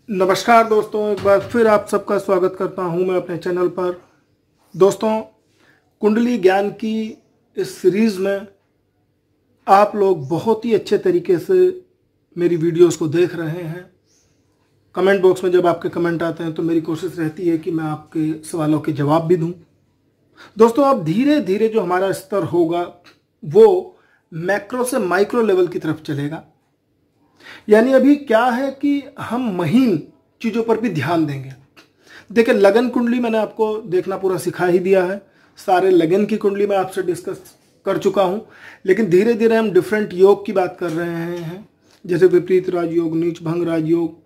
नमस्कार दोस्तों, एक बार फिर आप सबका स्वागत करता हूं मैं अपने चैनल पर। दोस्तों, कुंडली ज्ञान की इस सीरीज़ में आप लोग बहुत ही अच्छे तरीके से मेरी वीडियोस को देख रहे हैं। कमेंट बॉक्स में जब आपके कमेंट आते हैं तो मेरी कोशिश रहती है कि मैं आपके सवालों के जवाब भी दूं। दोस्तों, अब धीरे धीरे जो हमारा स्तर होगा वो मैक्रो से माइक्रो लेवल की तरफ चलेगा। यानी अभी क्या है कि हम महीन चीज़ों पर भी ध्यान देंगे। देखिए, लगन कुंडली मैंने आपको देखना पूरा सिखा ही दिया है। सारे लगन की कुंडली मैं आपसे डिस्कस कर चुका हूं, लेकिन धीरे धीरे हम डिफरेंट योग की बात कर रहे हैं, जैसे विपरीत राजयोग, नीच भंग राजयोग,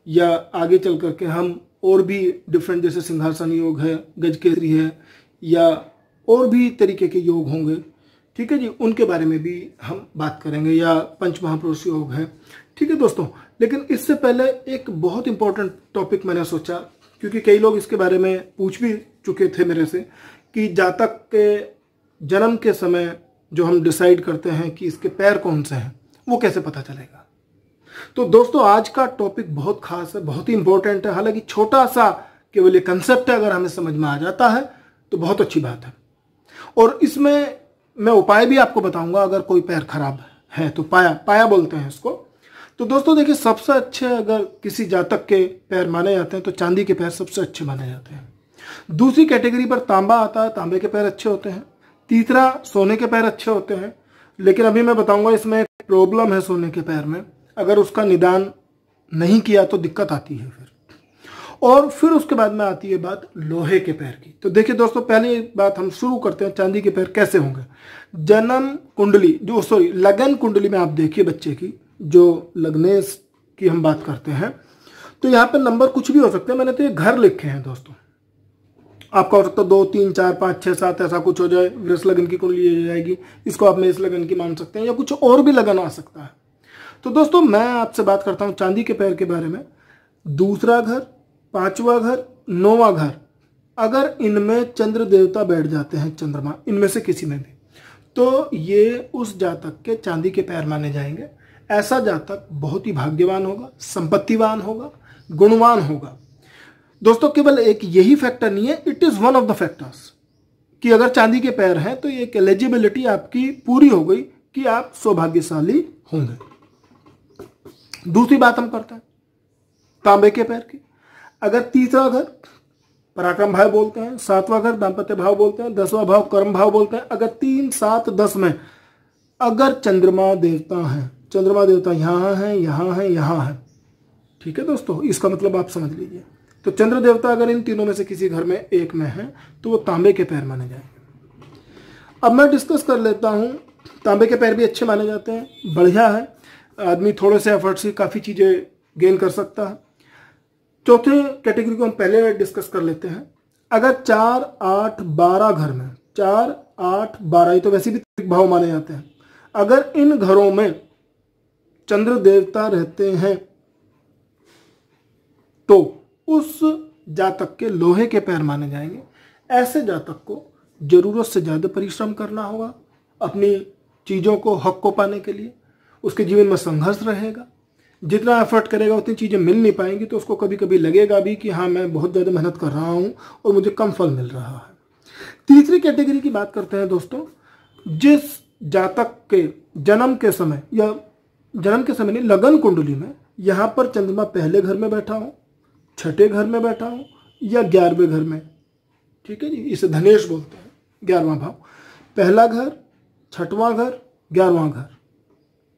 या आगे चल करके हम और भी डिफरेंट, जैसे सिंहासन योग है, गजकेसरी है, या और भी तरीके के योग होंगे। ठीक है जी, उनके बारे में भी हम बात करेंगे, या पंच महापुरुष योग है। ठीक है दोस्तों, लेकिन इससे पहले एक बहुत इंपॉर्टेंट टॉपिक मैंने सोचा, क्योंकि कई लोग इसके बारे में पूछ भी चुके थे मेरे से कि जातक के जन्म के समय जो हम डिसाइड करते हैं कि इसके पैर कौन से हैं, वो कैसे पता चलेगा। तो दोस्तों, आज का टॉपिक बहुत खास है, बहुत ही इंपॉर्टेंट है। हालांकि छोटा सा केवल ये कंसेप्ट है, अगर हमें समझ में आ जाता है तो बहुत अच्छी बात है। और इसमें मैं उपाय भी आपको बताऊंगा। अगर कोई पैर खराब है तो पाया बोलते हैं इसको। तो दोस्तों देखिए, सबसे अच्छे अगर किसी जातक के पैर माने जाते हैं तो चांदी के पैर सबसे अच्छे माने जाते हैं। दूसरी कैटेगरी पर तांबा आता है, तांबे के पैर अच्छे होते हैं। तीसरा, सोने के पैर अच्छे होते हैं। लेकिन अभी मैं बताऊंगा इसमें एक प्रॉब्लम है सोने के पैर में, अगर उसका निदान नहीं किया तो दिक्कत आती है फिर। और फिर उसके बाद में आती है बात लोहे के पैर की। तो देखिए दोस्तों, पहली बात हम शुरू करते हैं, चांदी के पैर कैसे होंगे। जन्म कुंडली लगन कुंडली में आप देखिए बच्चे की, जो लग्नेश की हम बात करते हैं, तो यहाँ पे नंबर कुछ भी हो सकते हैं। मैंने तो ये घर लिखे हैं दोस्तों, आपका हो सकता है 2, 3, 4, 5, 6, 7 ऐसा कुछ हो जाए। वृष लगन की कुंडली हो जाएगी, इसको आप मेष लगन की मान सकते हैं, या कुछ और भी लगन आ सकता है। तो दोस्तों, मैं आपसे बात करता हूँ चांदी के पैर के बारे में। दूसरा घर, पांचवा घर, 9वां घर, अगर इनमें चंद्र देवता बैठ जाते हैं, चंद्रमा इनमें से किसी में भी, तो ये उस जातक के चांदी के पैर माने जाएंगे। ऐसा जातक बहुत ही भाग्यवान होगा, संपत्तिवान होगा, गुणवान होगा। दोस्तों, केवल एक यही फैक्टर नहीं है, it is one of the factors कि अगर चांदी के पैर हैं तो एक एलिजिबिलिटी आपकी पूरी हो गई कि आप सौभाग्यशाली होंगे। दूसरी बात हम करते हैं तांबे के पैर की। अगर तीसरा घर पराक्रम भाव बोलते हैं, 7वां घर दाम्पत्य भाव बोलते हैं, 10वां भाव कर्म भाव बोलते हैं। अगर 3, 7, 10 में अगर चंद्रमा देवता हैं, चंद्रमा देवता यहाँ है, यहाँ है, यहाँ है, ठीक है दोस्तों, इसका मतलब आप समझ लीजिए। तो चंद्र देवता अगर इन तीनों में से किसी घर में एक में है तो वो तांबे के पैर माने जाएंगे। अब मैं डिस्कस कर लेता हूँ, तांबे के पैर भी अच्छे माने जाते हैं, बढ़िया है। आदमी थोड़े से एफर्ट से काफ़ी चीज़ें गेन कर सकता है। चौथे कैटेगरी को हम पहले डिस्कस कर लेते हैं। अगर 4, 8, 12 घर में, 4, 8, 12 ये तो वैसे भी त्रिक भाव माने जाते हैं, अगर इन घरों में चंद्र देवता रहते हैं तो उस जातक के लोहे के पैर माने जाएंगे। ऐसे जातक को जरूरत से ज्यादा परिश्रम करना होगा अपनी चीजों को, हक को पाने के लिए। उसके जीवन में संघर्ष रहेगा, जितना एफर्ट करेगा उतनी चीजें मिल नहीं पाएंगी, तो उसको कभी कभी लगेगा भी कि हाँ, मैं बहुत ज्यादा मेहनत कर रहा हूं और मुझे कम फल मिल रहा है। तीसरी कैटेगरी की बात करते हैं दोस्तों, जिस जातक के जन्म के समय, या जन्म के समय नहीं, लगन कुंडली में यहां पर चंद्रमा पहले घर में बैठा हो, छठे घर में बैठा हो, या 11वें घर में, ठीक है जी, इसे धनेश बोलते हैं, 11वां भाव। पहला घर, छठवां घर, 11वां घर।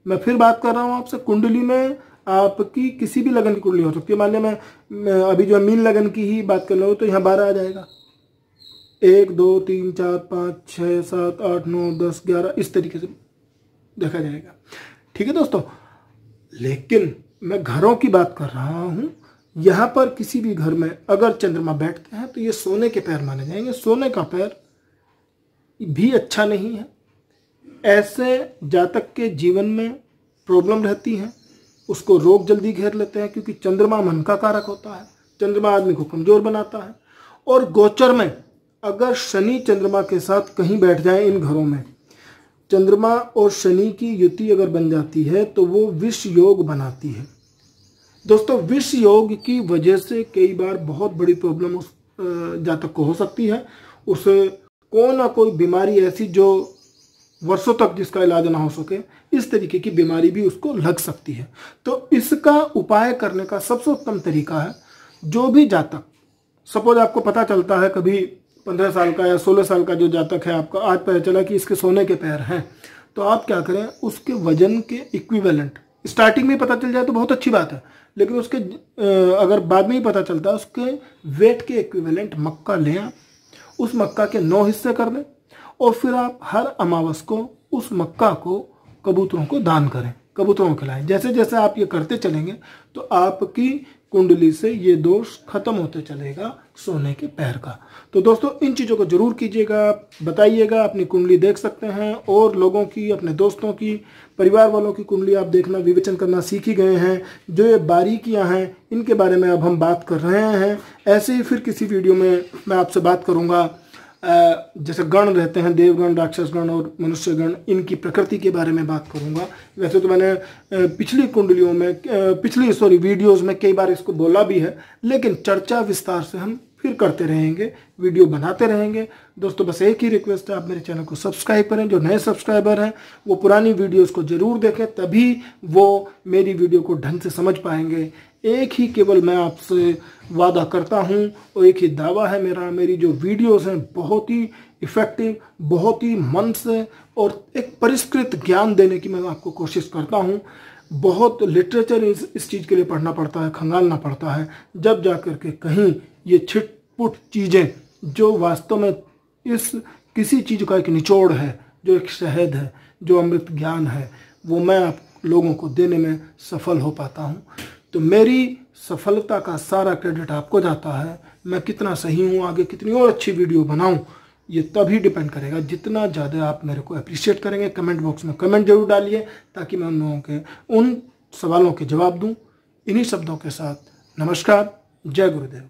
मैं फिर बात कर रहा हूं आपसे, कुंडली में आपकी किसी भी लगन की कुंडली हो सकती है। मान लिया मैं अभी जो मीन लगन की ही बात कर रहा हूं, तो यहाँ 12 आ जाएगा। 1, 2, 3, 4, 5, 6, 7, 8, 9, 10, 11 इस तरीके से देखा जाएगा। ठीक है दोस्तों, लेकिन मैं घरों की बात कर रहा हूं। यहां पर किसी भी घर में अगर चंद्रमा बैठते हैं तो ये सोने के पैर माने जाएंगे। सोने का पैर भी अच्छा नहीं है। ऐसे जातक के जीवन में प्रॉब्लम रहती है, उसको रोग जल्दी घेर लेते हैं, क्योंकि चंद्रमा मन का कारक होता है। चंद्रमा आदमी को कमजोर बनाता है। और गोचर में अगर शनि चंद्रमा के साथ कहीं बैठ जाए, इन घरों में चंद्रमा और शनि की युति अगर बन जाती है तो वो विष योग बनाती है। दोस्तों विष योग की वजह से कई बार बहुत बड़ी प्रॉब्लम उस जातक को हो सकती है। उसे कोई ना कोई बीमारी ऐसी जो वर्षों तक जिसका इलाज ना हो सके, इस तरीके की बीमारी भी उसको लग सकती है। तो इसका उपाय करने का सबसे उत्तम तरीका है, जो भी जातक, सपोज आपको पता चलता है कभी 15 साल का या 16 साल का जो जातक है आपका, आज पता चला कि इसके सोने के पैर हैं, तो आप क्या करें, उसके वजन के इक्विवेलेंट, स्टार्टिंग में पता चल जाए तो बहुत अच्छी बात है, लेकिन उसके अगर बाद में ही पता चलता है, उसके वेट के इक्विवेलेंट मक्का लें, उस मक्का के 9 हिस्से कर दें और फिर आप हर अमावस को उस मक्का को कबूतरों को दान करें, कबूतरों को खिलाएं। जैसे जैसे आप ये करते चलेंगे तो आपकी कुंडली से ये दोष खत्म होते चलेगा सोने के पैर का। तो दोस्तों इन चीज़ों को जरूर कीजिएगा, बताइएगा। अपनी कुंडली देख सकते हैं और लोगों की, अपने दोस्तों की, परिवार वालों की कुंडली आप देखना, विवेचन करना सीख ही गए हैं। जो ये बारीकियां हैं इनके बारे में अब हम बात कर रहे हैं। ऐसे ही फिर किसी वीडियो में मैं आपसे बात करूँगा, जैसे गण रहते हैं, देवगण, राक्षसगण और मनुष्यगण, इनकी प्रकृति के बारे में बात करूंगा। वैसे तो मैंने पिछली कुंडलियों में, वीडियोस में कई बार इसको बोला भी है, लेकिन चर्चा विस्तार से हम फिर करते रहेंगे, वीडियो बनाते रहेंगे। दोस्तों बस एक ही रिक्वेस्ट है, आप मेरे चैनल को सब्सक्राइब करें। जो नए सब्सक्राइबर हैं वो पुरानी वीडियोस को जरूर देखें, तभी वो मेरी वीडियो को ढंग से समझ पाएंगे। एक ही केवल मैं आपसे वादा करता हूं और एक ही दावा है मेरा, मेरी जो वीडियोस हैं बहुत ही इफ़ेक्टिव, बहुत ही मन से और एक परिष्कृत ज्ञान देने की मैं आपको कोशिश करता हूं। बहुत लिटरेचर इस चीज़ के लिए पढ़ना पड़ता है, खंगालना पड़ता है, जब जा कर के कहीं ये छिटपुट चीज़ें जो वास्तव में इस किसी चीज़ का एक निचोड़ है, जो एक शहद है, जो अमृत ज्ञान है, वो मैं आप लोगों को देने में सफल हो पाता हूँ। तो मेरी सफलता का सारा क्रेडिट आपको जाता है। मैं कितना सही हूँ, आगे कितनी और अच्छी वीडियो बनाऊँ, ये तभी डिपेंड करेगा जितना ज़्यादा आप मेरे को अप्रिशिएट करेंगे। कमेंट बॉक्स में कमेंट जरूर डालिए ताकि मैं उन लोगों के उन सवालों के जवाब दूँ। इन्हीं शब्दों के साथ नमस्कार, जय गुरुदेव।